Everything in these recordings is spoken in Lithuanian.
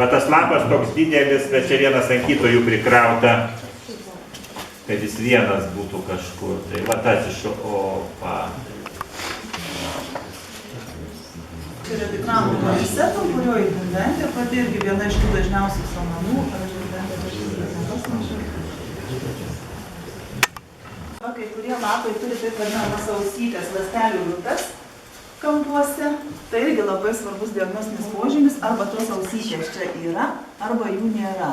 Va tas lapas toks didelis, bet čia vienas ant kito jų prikrauta, kad jis vienas būtų kažkur. Tai va tas iš opa. Tai yra tikram universitetam, kurio intendentė pati irgi viena iš tų dažniausių samanų. Kai kurie lapai turi taip vadinamas ausytės ląstelių grupės kampuose, tai irgi labai svarbus diagnostinis požymis, arba tos ausytės čia yra, arba jų nėra.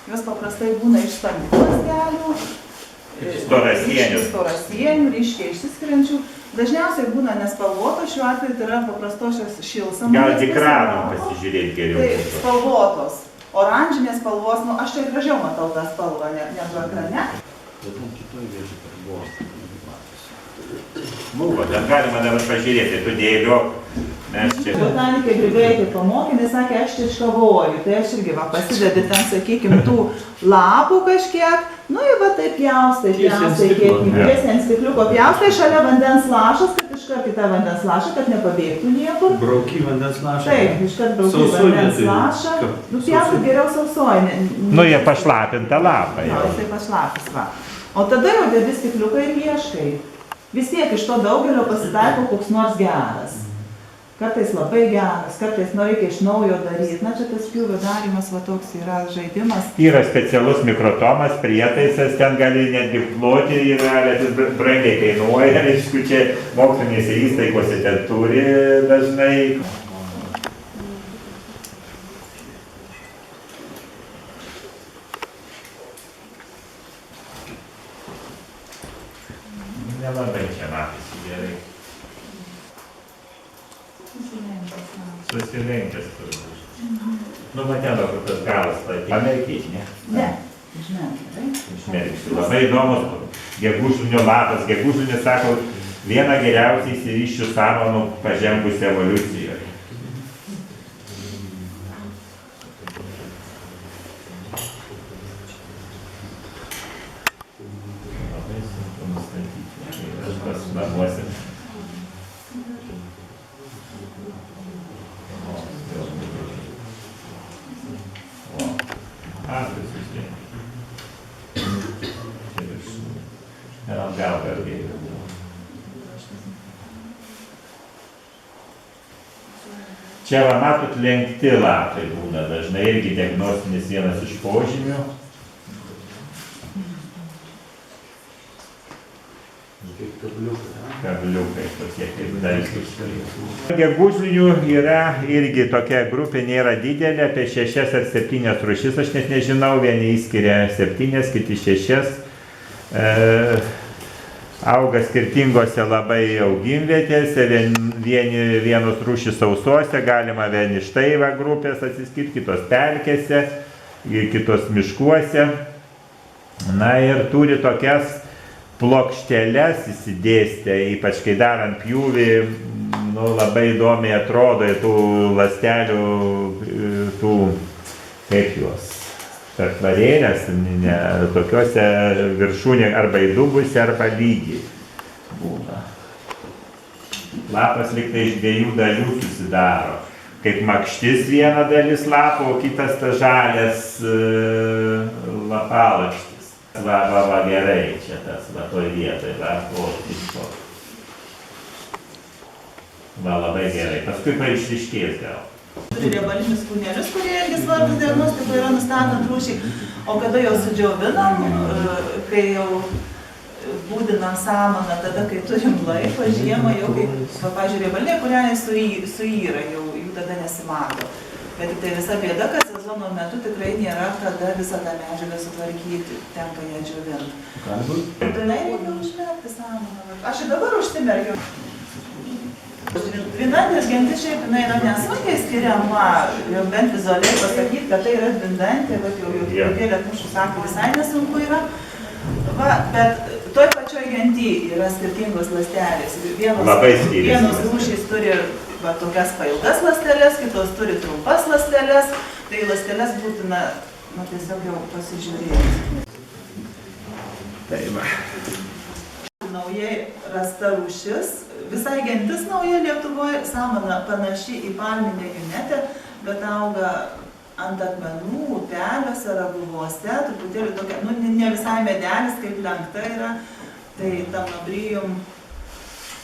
Jos paprastai būna iš stambių ląstelių, storasienių, ryškiai išsiskiriančių. Dažniausiai būna nespalvotos, šiuo atveju tai yra paprastosios šilsamos. Gal ekraną pasižiūrėti geriau. Tai spalvotos, oranžinės spalvos, nu aš čia gražiau matau tą spalvą, negu ekrane. Bet ten kitoj vietoj per buvo. Nu, bet galima dabar pažiūrėti, tu dėliok, mes čia... Botanikė Grigaitė pamokė, jis sakė, aš čia iškavoju, tai aš irgi pasidedi ten, sakykime, tų lapų kažkiek, nu ir va taip pjaustai, kiek tiesiai ant stikliuko pjaustai, šalia vandens lašas, kad iškart į tą vandens lašą, kad nepabėgtų niekur. Brauky vandens lašą? Taip, iškart brauky vandens lašą. Nu, pjaustai geriau sausoji. Nu, jie pašlapinta lapą jau. Jisai pašlapis, va. O tada jau dedi stikliuką ir ieškai. Vis tiek iš to daugelio pasitaiko koks nors geras. Kartais labai geras, kartais reikia iš naujo daryti. Na, čia tas pjūvio darymas, va toks yra žaidimas. Yra specialus mikrotomas, prietaisas, ten gali netgi ploti, yra, bet jis brangiai kainuoja, aišku, čia mokslinėse įstaigose ten turi dažnai. Nelabai čia matėsi gerai. Susilenkęs turbūt. Nu, matėdavo, kur tas galas platė. Amerikiečiai, ne? Ne, žinai. Išmerksiu. Labai įdomus gegužlinio lapas. Gegužlinis, sako, viena geriausiai išsivysčių samanų pažengusi evoliucijoje. Namuose. Čia va matot lenkti lapai būna dažnai, irgi diagnostinis vienas iš požymių. Kabliukai tokie kaip daiktai. Gegužlinių yra irgi tokia grupė, nėra didelė, apie 6 ar 7 rūšis, aš net nežinau, vieni įskiria 7, kiti 6. Auga skirtingose labai augimvietėse, vienos rūšys sausose, galima vieni štai va grupės atsiskirti, kitos pelkėse, kitos miškuose. Na ir turi tokias plokšteles įsidėstę, ypač kai darant pjūvį, nu, labai įdomiai atrodo tų ląstelių, tų, kaip juos, pertvarėlės, tokiuose viršūnė arba įdubusi, arba lygiai būna. Lapas lyg tai iš 2 dalių susidaro. Kaip makštis viena dalis lapo, o kitas tas žalias lapalakštis. Va, gerai, čia tas, va, toj vietoj, va, o, va, labai gerai. Paskui išryškės gal. Turi riebalinius kūnelius, kurie irgi svarbus diagnostikoje yra nustatant rūšį. O kada jau sudžiovinam, kai jau būdinam samaną, tada, kai turim laiko, žiemą jau, pavyzdžiui, riebaliniai kūneliai suyra, jau jų tada nesimato. Bet tai visa bėda, kad sezono metu tikrai nėra kada visą tą medžiagą sutvarkyti, tenka ją džiovinti. Būtinai reikia užmerkti samaną. Aš ir dabar užsimerkiu. Dvindantės gentis šiaip jinai yra nesunkiai skiriama, jau bent vizualiai pasakyti, kad tai yra dvindantė, bet jau truputėlį atmušus akį visai nesunku yra. Va, bet toj pačioj genty yra skirtingos ląstelės. Vienos rūšys turi va, tokias pailgas ląsteles, kitos turi trumpas ląsteles, tai ląsteles būtina tiesiog jau pasižiūrėti. Tai va. naujai rasta rūšis, visai gentis nauja Lietuvoje, samana panaši į palminę junetę, bet auga ant akmenų, upeliuose, raguvose, truputėlį tokia, nu, ne visai medelis, kaip lenkta yra, tai Tamnobrijum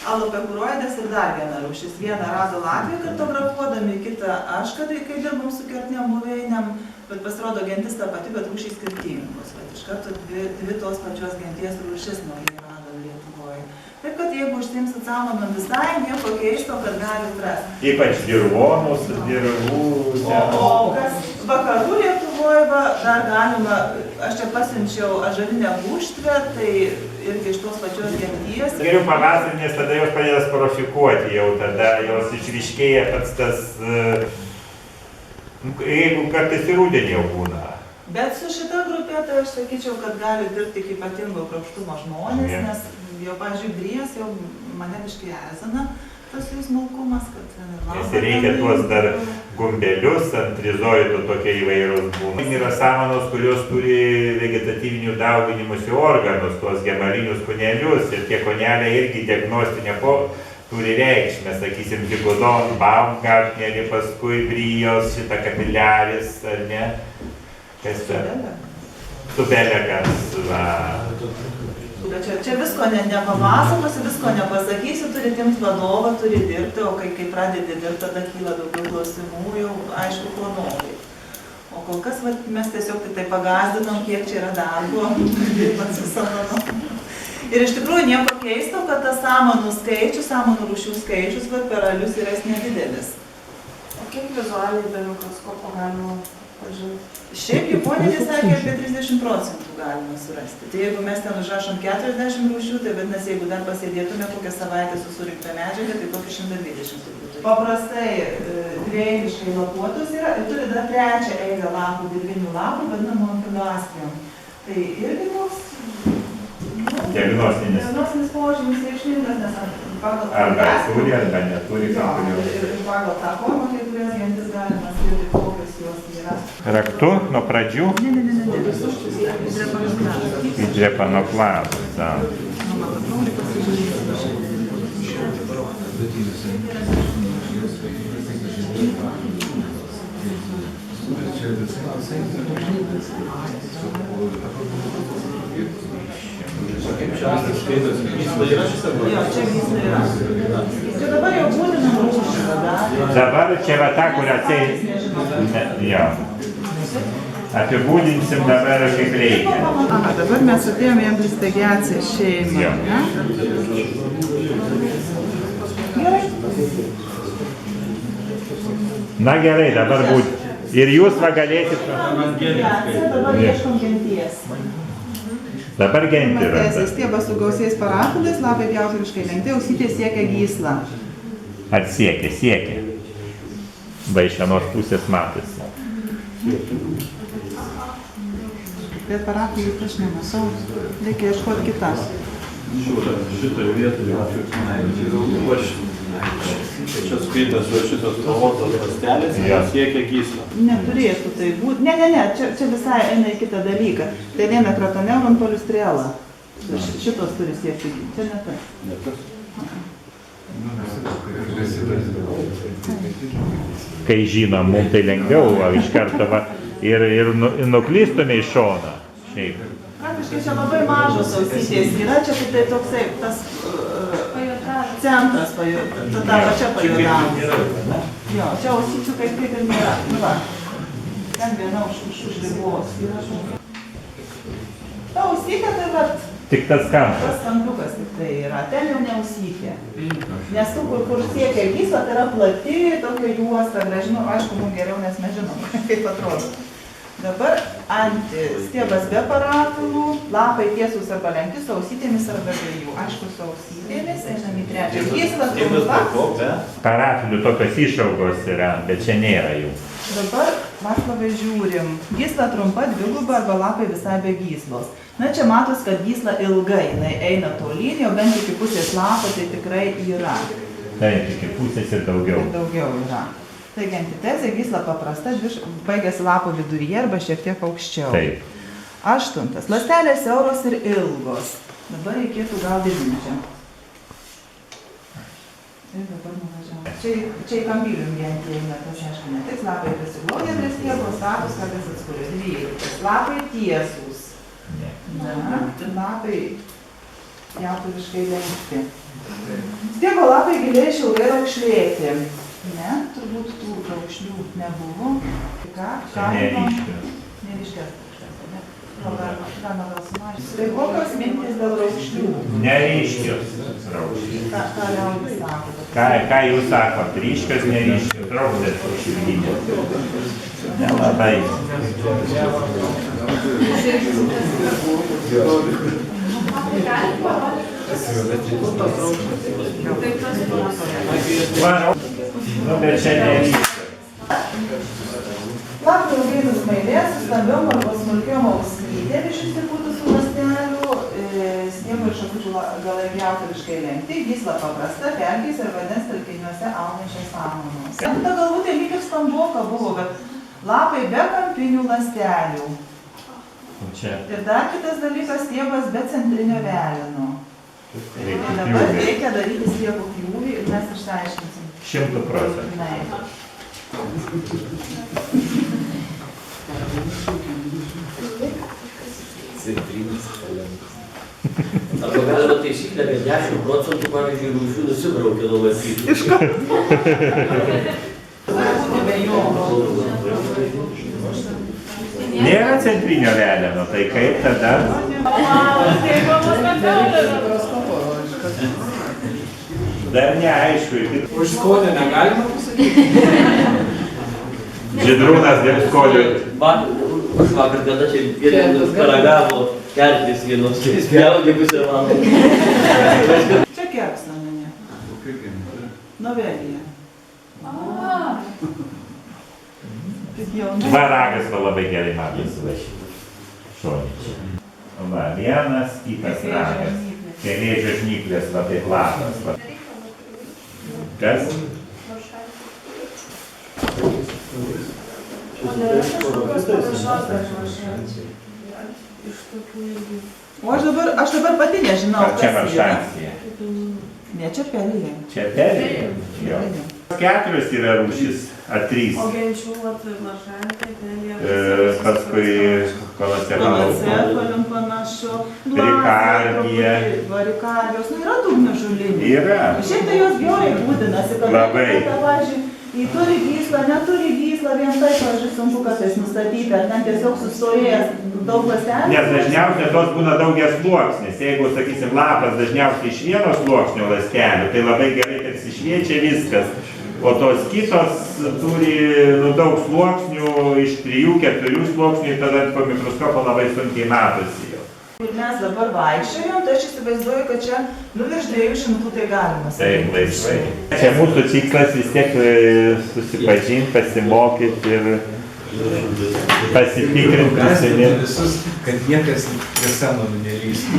alopecuroides ir dar viena rūšis. Vieną rado Latvijoje kartografuodami, kitą aš, kai dirbam su kertiniam buveiniam, bet pasirodo gentis ta pati, bet rūšys skirtingos. Bet iš karto dvi tos pačios genties rūšis naujai rado Lietuvoje. Taip, kad jeigu užsiimsit samanom visai, nieko keisto, kad galit rasti. Ypač dirvonus, dirvų. O kas vakarų Lietuvoje, dar galima, aš čia pasiunčiau ąžuolinę gūžtvę, tai irgi iš tos pačios genties. Geriau pavasarį, nes tada jos pradeda sporofikuoti jau, tada jos išryškėja pats tas, jeigu kartais ir rudenį jau būna. Bet su šita grupė, tai aš sakyčiau, kad gali dirbti iki ypatingo kruopštumo žmonės, nes jau, pavyzdžiui, brijas jau mane biškai erzina tas jų smulkumas, kad Nes reikia tuos dar gumbelius, ant trizoidų tokie įvairūs būna. Yra samanos, kurios turi vegetatyvinių dauginimosi organus, tuos gemalinius kūnelius, ir tie kūneliai irgi diagnostinė turi reikšmę, sakysim, Higodon, Baumgartnerį, paskui brijos, šitą kapiliaris, ar ne? Kas čia? Tubelekas, va. Bet čia visko nepapasakosi, visko nepasakysi, turi timt vadovą, turi dirbti, o kai pradedi dirbti, tada kyla daugiau klausimų, jau aišku, planuoji. O kol kas mes tiesiog tai pagąsdinom, kiek čia yra darbo, dirbant su samanom. Ir iš tikrųjų nieko keisto, kad tas samanų skaičius, samanų rūšių skaičius per alius yra nedidelis. O kiek vizualiai be mikroskopo galima pažinti? Šiaip Japonija sakė, apie 30% galima surasti. Tai jeigu mes ten užrašom 40 rūšių, tai vadinasi, jeigu dar pasėdėtume kokią savaitę su surinkta medžiaga, tai kokį 120 turbūt. Paprastai dvieiliškai lapuotus yra ir turi dar trečią eilę lapų, dirvinių lapų, vadinamų amfiloastrijom. Tai irgi toks diagnostinis požymis reikšmingas, nes pagal arba turi, arba neturi. Ir pagal tą formą, kai kurias gentis galima skirti, kokios jos yra. Raktu nuo pradžių? Ne. Drepanoklasas, da. Jo, čia gysla yra. Čia dabar jau būtina rūšių, tada? Dabar čia va ta, kur atseit. Jo. Apibūdinsim dabar kaip reikia. Aha, dabar mes atėjome į amblistegiaciją šeimą. Gerai. Na gerai, dabar būt. Ir jūs va galėsit. Dabar ieškom genties. Dabar gentį yra. Stiebas su gausiais parafilais, lapai pjauturiškai lenkti, ausytė siekia gyslą. Siekia. Va iš vienos pusės matosi. Bet parafilų aš nematau, reikia ieškoti kitas. Šitoje vietoje, čia skaitas va šitos spalvotos ląstelės, siekia gyslą. Neturėtų tai būti. Ne, čia visai eina į kitą dalyką. Tai viena kratoneuron poliustriela. Šitos turi siekti. Čia ne tai. Ne tas. Kai žinom, mums tai lengviau, iš karto va, ir nuklystume į šoną. Šiaip. Praktiškai čia labai mažos ausytės yra, čia tai toksai tas centras ta pačia pajodama. Jo, čia ausyčių kaip ir nėra. Nu va, ten viena už ribos yra. Ta ausytė tai va. Tik tas kampas. Tas kampiukas tik tai yra, ten jau ne ausytė. Nes tų, kur siekia gysla, tai yra plati, tokia juosta, gražinu, aišku, mums geriau, nes mes žinom, kaip atrodo. Dabar stiebas be parafilų, lapai tiesūs arba lenkti su ausytėmis arba be jų. Aišku, su ausytėmis, einam į trečią. Gysla trumpa. Parafilių tokios išaugos yra, bet čia nėra jų. Dabar mes labai žiūrim. Gysla trumpa, dviguba arba lapai visai be gyslos. Na, čia matos, kad gysla ilgai, jinai eina tolyn, jau bent iki pusės lapo, tai tikrai yra. Taip, iki pusės ir daugiau. Ir daugiau yra. Taigi antitezė, gysla paprasta, baigėsi lapo viduryje arba šiek tiek aukščiau. Taip. 8. Ląstelės siauros ir ilgos. Dabar reikėtų gal didinti. Ir dabar nuvažiavome. Čia į Kambilių gentį eina, tas aišku netiks. Lapai prisiglodę prie stiebo, status, kartais atskuri. 12. Lapai tiesūs. Na, lapai jautuviškai lenkti. Stiebo lapai giliai išilgai raukšlėti. Ne, turbūt tų raukšlių nebuvo. Čia neryškios. Neryškios. Galima gal sumažinti. Tai kokios mintys dėl raukšlių? Neryškios raukšlės. Ką liaudis sako? Ką jūs sakot? Ryškios, neryškios raukšlės širdinės. Nelabai. Nu, bet čia neryškios. Lapai ilgai nusmailės, su stambiom arba smulkiom ausytėm iš išsipūtusių ląstelių, stiebo ir šakučių galai jautuviškai lenkti, gysla paprasta, pelkės ir vandens telkiniuose augančios samanos. Ta galvutė lyg ir stamboka buvo, bet lapai be kampinių ląstelių. Ir dar kitas dalykas, stiebas be centrinio veleno. Dabar reikia daryti stiebų pjūvį ir mes išsiaiškinsim. 100%. Ne. Arba galima taisyklę, kad 10%, pavyzdžiui, rūšių nusibraukia nuo masytų. Iš Nėra centrinio veleno, tai kaip tada? Dar neaišku. Už skonį negalima pasakyti? Žydrūnas dėl skonių. Aš vakar kada čia vienas paragavo kertis vienos, spjaudė pusę valandą. Čia kerpsna mane. Novelija. Va, ragas va labai gerai matosi va šitą šonį. Va, vienas, kitas ragas. Kelėdžio žnyplės, va taip lapas. Va. Kas? O aš dabar pati nežinau, Ar čia kas yra. maršansija? Ne, čia pelija. Čia pelija. Jo. 4 yra rūšis, ar 3. O genčių, mažantė, pelija. Paskui kolateralų. Kolecepalium panašu. Rikardija. Varikardijos. Nu, yra dugno žulinė. Yra. Šiaip tai jos bjaurai būdinasi, kad Labai. Į turi gyslą, neturi gyslą, vien tai, pavyzdžiui, sunku kartais nustatyti, ar ten tiesiog sustorėjęs daug ląstelių. Nes dažniausiai tos būna daugias sluoksnis. Jeigu, sakysim, lapas dažniausiai iš vieno sluoksnio ląstelių, tai labai gerai tarsi šviečia viskas. O tos kitos turi daug sluoksnių, iš 3-4 sluoksnių, ir tada po mikroskopo labai sunkiai matosi jau. Ir mes dabar vaikščiojom, tai aš įsivaizduoju, kad čia virš 200 tai galima sakyti. Taip, laisvai. Čia mūsų tikslas vis tiek susipažinti, pasimokyti ir pasitikrinti. Gąsdinti visus, kad niekas prie senų nelįstų.